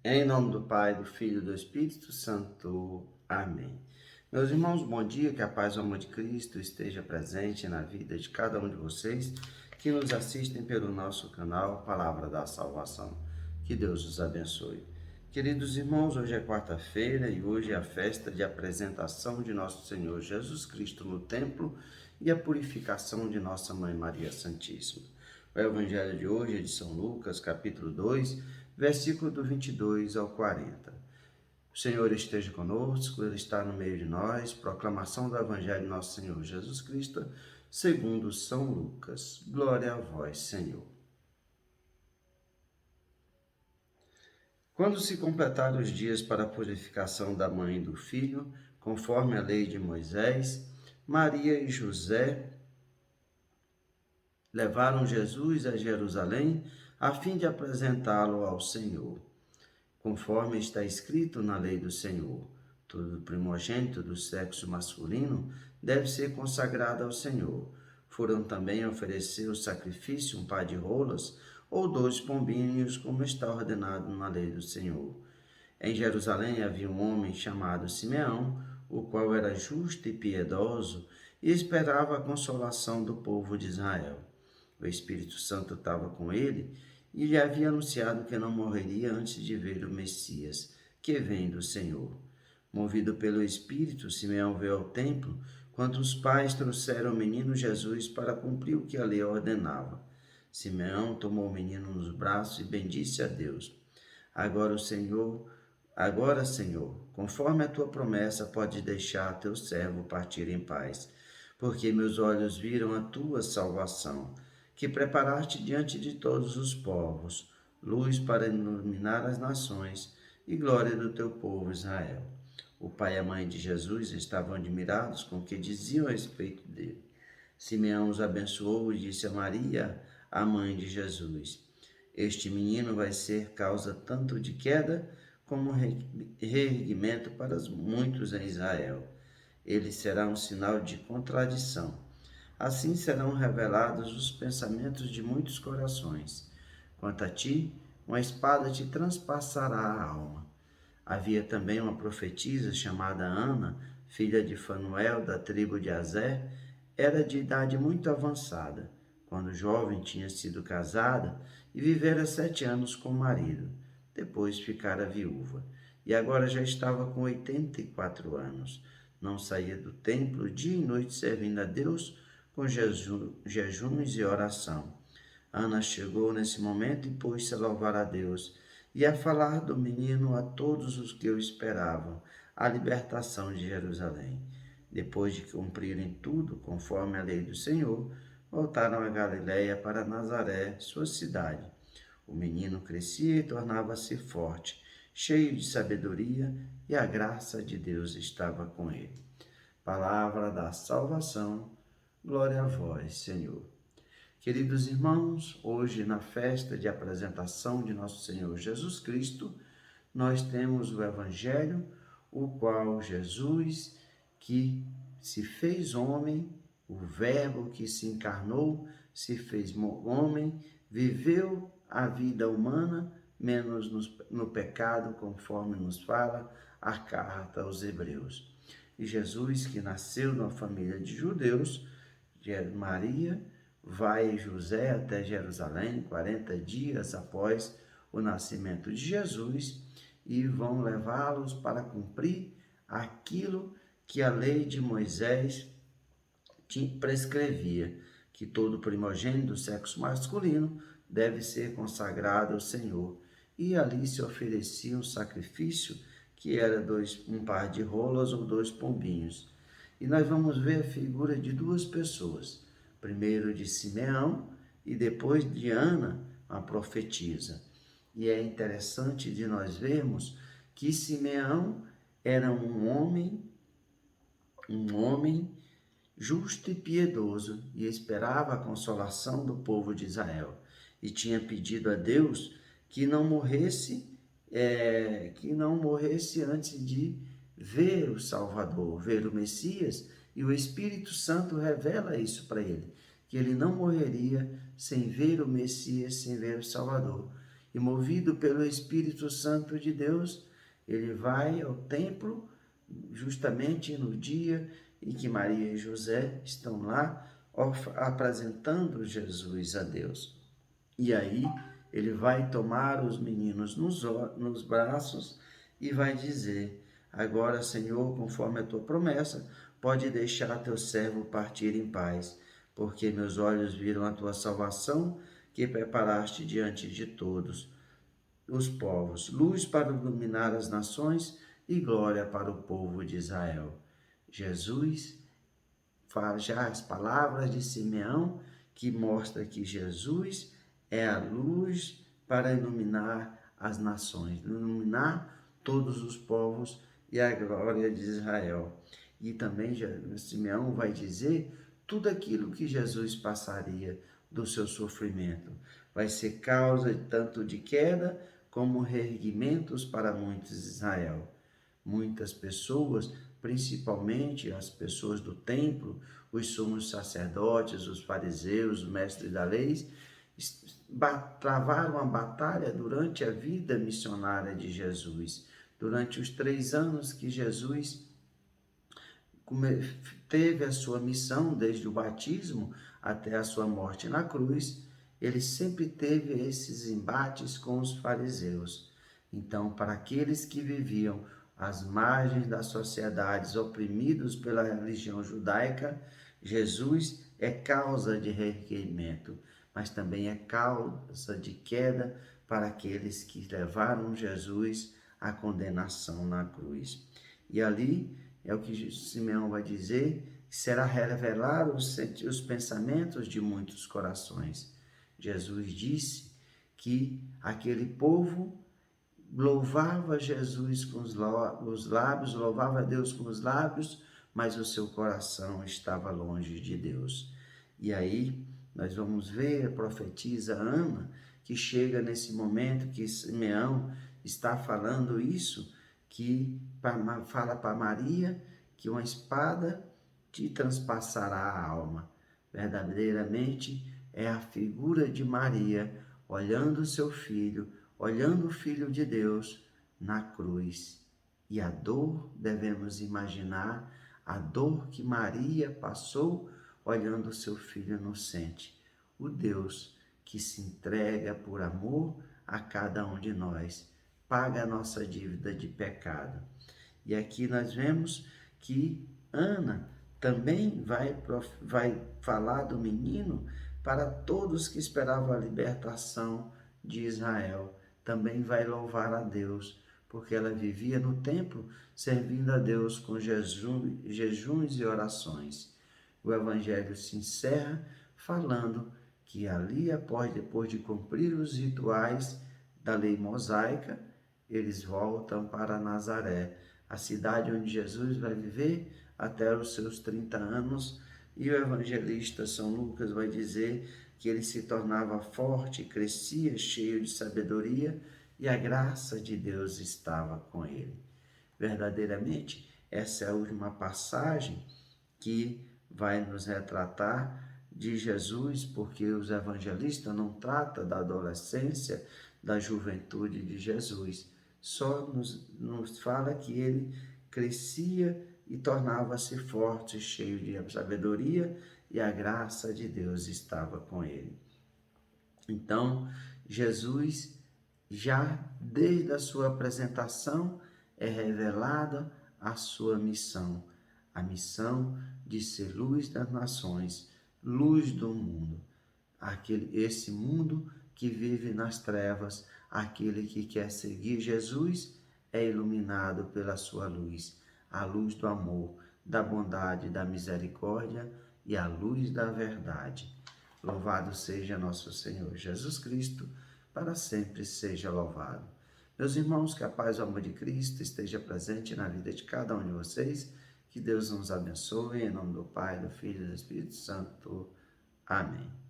Em nome do Pai, do Filho e do Espírito Santo. Amém. Meus irmãos, bom dia, que a paz e o amor de Cristo esteja presente na vida de cada um de vocês que nos assistem pelo nosso canal Palavra da Salvação. Que Deus os abençoe. Queridos irmãos, hoje é quarta-feira e hoje é a festa de apresentação de nosso Senhor Jesus Cristo no templo e a purificação de nossa Mãe Maria Santíssima. O Evangelho de hoje é de São Lucas, capítulo 2, versículo do 22 ao 40. O Senhor esteja conosco, Ele está no meio de nós. Proclamação do Evangelho de nosso Senhor Jesus Cristo, segundo São Lucas. Glória a vós, Senhor. Quando se completaram os dias para a purificação da mãe e do filho, conforme a lei de Moisés, Maria e José levaram Jesus a Jerusalém a fim de apresentá-lo ao Senhor. Conforme está escrito na lei do Senhor, todo primogênito do sexo masculino deve ser consagrado ao Senhor. Foram também oferecer o sacrifício um par de rolas ou 2 pombinhos, como está ordenado na lei do Senhor. Em Jerusalém havia um homem chamado Simeão, o qual era justo e piedoso e esperava a consolação do povo de Israel. O Espírito Santo estava com ele e lhe havia anunciado que não morreria antes de ver o Messias, que vem do Senhor. Movido pelo Espírito, Simeão veio ao templo, quando os pais trouxeram o menino Jesus para cumprir o que a lei ordenava. Simeão tomou o menino nos braços e bendisse a Deus. Agora, Senhor, conforme a tua promessa, pode deixar teu servo partir em paz, porque meus olhos viram a tua salvação, que preparaste diante de todos os povos, luz para iluminar as nações e glória do teu povo Israel. O pai e a mãe de Jesus estavam admirados com o que diziam a respeito dele. Simeão os abençoou e disse a Maria, a mãe de Jesus: Este menino vai ser causa tanto de queda como reerguimento para muitos em Israel. Ele será um sinal de contradição. Assim serão revelados os pensamentos de muitos corações. Quanto a ti, uma espada te transpassará a alma. Havia também uma profetisa chamada Ana, filha de Fanuel, da tribo de Aser. Era de idade muito avançada. Quando jovem, tinha sido casada e vivera 7 anos com o marido. Depois ficara viúva. E agora já estava com 84 anos. Não saía do templo dia e noite servindo a Deus com jejuns e oração. Ana chegou nesse momento e pôs-se a louvar a Deus e a falar do menino a todos os que o esperavam, a libertação de Jerusalém. Depois de cumprirem tudo conforme a lei do Senhor, voltaram a Galiléia para Nazaré, sua cidade. O menino crescia e tornava-se forte, cheio de sabedoria, e a graça de Deus estava com ele. Palavra da salvação. Glória a vós, Senhor. Queridos irmãos, hoje na festa de apresentação de nosso Senhor Jesus Cristo, nós temos o Evangelho, o qual Jesus, que se fez homem, o Verbo que se encarnou, se fez homem, viveu a vida humana, menos no pecado, conforme nos fala a carta aos Hebreus. E Jesus, que nasceu numa família de judeus, Maria vai José até Jerusalém, 40 dias após o nascimento de Jesus, e vão levá-los para cumprir aquilo que a lei de Moisés prescrevia, que todo primogênito do sexo masculino deve ser consagrado ao Senhor. E ali se oferecia um sacrifício que era um par de rolas ou 2 pombinhos. E nós vamos ver a figura de 2 pessoas, primeiro de Simeão e depois de Ana, a profetisa. E é interessante de nós vermos que Simeão era um homem justo e piedoso, e esperava a consolação do povo de Israel. E tinha pedido a Deus que não morresse antes de ver o Salvador, ver o Messias, e o Espírito Santo revela isso para ele, que ele não morreria sem ver o Messias, sem ver o Salvador. e movido pelo Espírito Santo de Deus, ele vai ao templo justamente no dia em que Maria e José estão lá apresentando Jesus a Deus. E aí ele vai tomar os meninos nos braços e vai dizer: agora, Senhor, conforme a tua promessa, pode deixar teu servo partir em paz, porque meus olhos viram a tua salvação, que preparaste diante de todos os povos, luz para iluminar as nações e glória para o povo de Israel. Jesus fala já as palavras de Simeão, que mostra que Jesus é a luz para iluminar as nações, iluminar todos os povos e a glória de Israel. E também Simeão vai dizer tudo aquilo que Jesus passaria do seu sofrimento. Vai ser causa tanto de queda como reerguimentos para muitos de Israel. Muitas pessoas, principalmente as pessoas do templo, os sumos sacerdotes, os fariseus, os mestres da lei, travaram a batalha durante a vida missionária de Jesus. Durante os 3 anos que Jesus teve a sua missão, desde o batismo até a sua morte na cruz, ele sempre teve esses embates com os fariseus. Então, para aqueles que viviam às margens das sociedades, oprimidos pela religião judaica, Jesus é causa de reerguimento, mas também é causa de queda para aqueles que levaram Jesus à condenação na cruz. E ali é o que Simeão vai dizer, que será revelar os pensamentos de muitos corações. Jesus disse que aquele povo louvava Jesus com os lábios, louvava a Deus com os lábios, mas o seu coração estava longe de Deus. E aí nós vamos ver a profetisa Ana, que chega nesse momento que Simeão está falando isso, que fala para Maria que uma espada te transpassará a alma. Verdadeiramente é a figura de Maria olhando o seu filho, olhando o Filho de Deus na cruz. E a dor, devemos imaginar, a dor que Maria passou olhando o seu filho inocente. O Deus que se entrega por amor a cada um de nós, paga a nossa dívida de pecado. E aqui nós vemos que Ana também vai falar do menino para todos que esperavam a libertação de Israel. Também vai louvar a Deus, porque ela vivia no templo servindo a Deus com jejuns e orações. O evangelho se encerra falando que ali, depois de cumprir os rituais da lei mosaica, eles voltam para Nazaré, a cidade onde Jesus vai viver até os seus 30 anos, e o evangelista São Lucas vai dizer que ele se tornava forte, crescia, cheio de sabedoria, e a graça de Deus estava com ele. Verdadeiramente, essa é a última passagem que vai nos retratar de Jesus, porque os evangelistas não tratam da adolescência, da juventude de Jesus, só nos fala que ele crescia e tornava-se forte, cheio de sabedoria, e a graça de Deus estava com ele. Então, Jesus, já desde a sua apresentação, é revelada a sua missão, a missão de ser luz das nações, luz do mundo. Esse mundo que vive nas trevas, aquele que quer seguir Jesus é iluminado pela sua luz, a luz do amor, da bondade, da misericórdia e a luz da verdade. Louvado seja nosso Senhor Jesus Cristo, para sempre seja louvado. Meus irmãos, que a paz e o amor de Cristo esteja presente na vida de cada um de vocês, que Deus nos abençoe, em nome do Pai, do Filho e do Espírito Santo. Amém.